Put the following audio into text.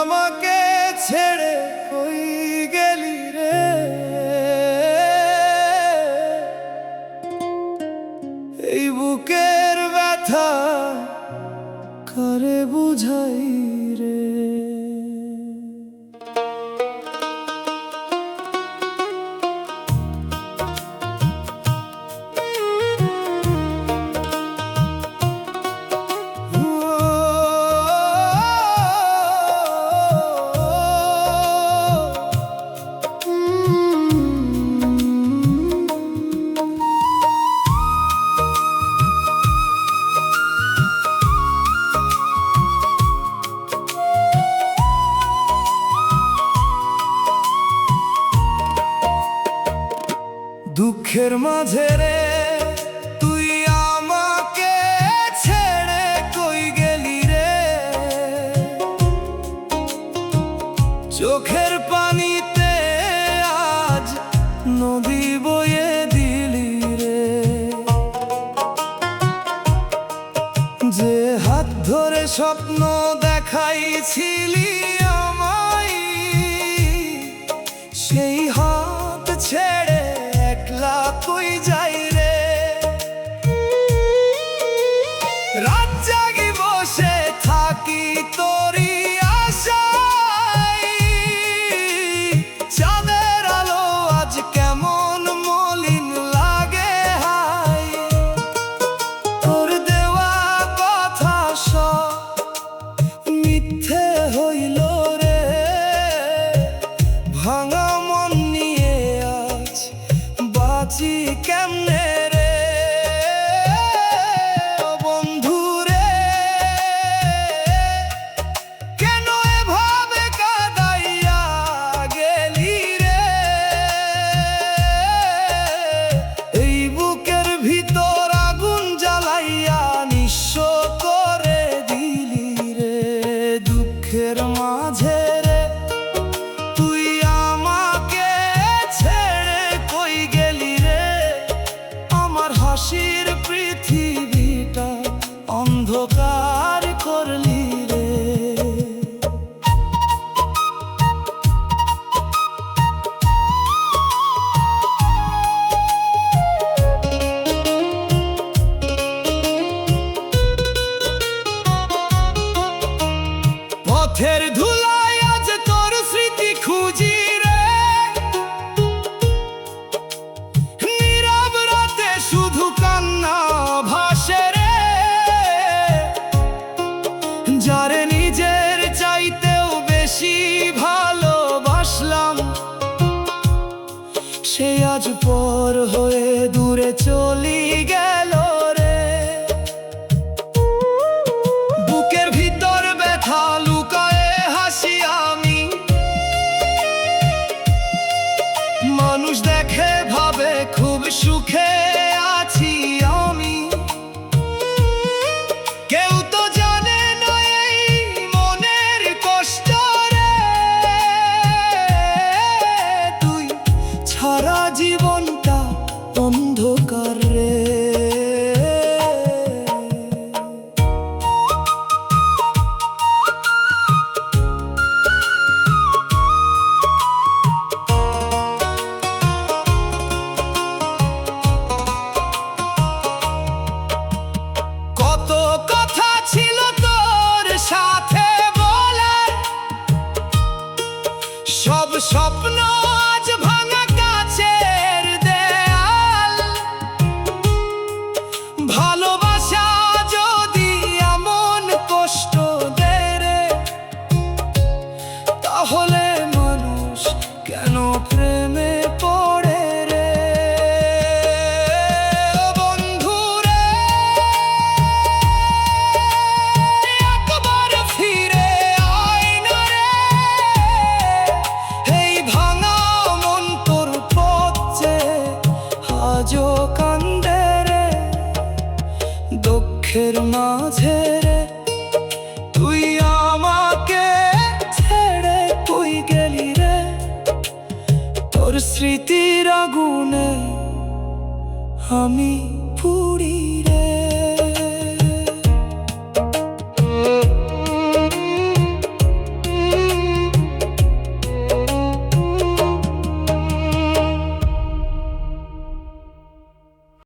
আমাকে ছেড়ে কই গেলি রে, এই বুকের ব্যথা কারে বুঝাই রে। দুঃখের মাঝে রে তুই আমাকে ছেড়ে কই গেলি রে, চোখের পানিতে আজ নদী বয়ে দিলি রে। যে হাত ধরে স্বপ্ন দেখাইছিলি আমায়, সেই হাত ছেড়ে একলা কই যাই রে। রাত জাগি বসে থাকি তোরি আশায়, চাঁদের আলো আজ কেমন মলিন লাগে হায়। তোর দেওয়া কথা সব মিথ্যে হইল রে, ভাঙা মন নিয়ে আজ বাঁচি কেমনে রে। ও বন্ধু রে, কেন এভাবে কাঁদাইয়া গেলি রে, এই বুকের ভিতর আগুন জ্বালাইয়া নিঃস্ব করে দিলি রে। দুঃখের মাঝে রে তুই আমাকে ছেড়ে কই গেলি রে, আমার হাসির পৃথিবীটা অন্ধকার করলি রে। পথের ধুলায় আজ তোর স্মৃতি খুঁজি রে, নীরব রাতে শুধু কান্না ভাসে রে। যারে নিজের চাইতেও বেশি ভালোবাসলাম, সে আজ পর হয়ে দূরে চলি গেল রে। বুকের ভিতর ব্যথা লুকায়ে হাসি আমি, মানুষ দেখে ভাবে খুব সুখে আছি আমি। কেউ তো জানে না এই মনের কষ্ট রে, তুই ছাড়া জীবনটা অন্ধকার রে। কত কথা ছিল তোর সাথে বলার, সব স্বপ্ন আজ ভাঙা কাচের দেয়াল। ভালোবাসা যদি এমন কষ্ট দেয় রে, তাহলে মানুষ কেন প্রেমে পড়ে রে। ও বন্ধু রে, একবার ফিরে আয় না রে, এই ভাঙা মন তোর পথে আজও কান্দে রে। দুঃখের মাঝে রে তুই আমাকে ছেড়ে কই গেলি রে, তোর স্মৃতির আগুনে আমি পুড়ি রে।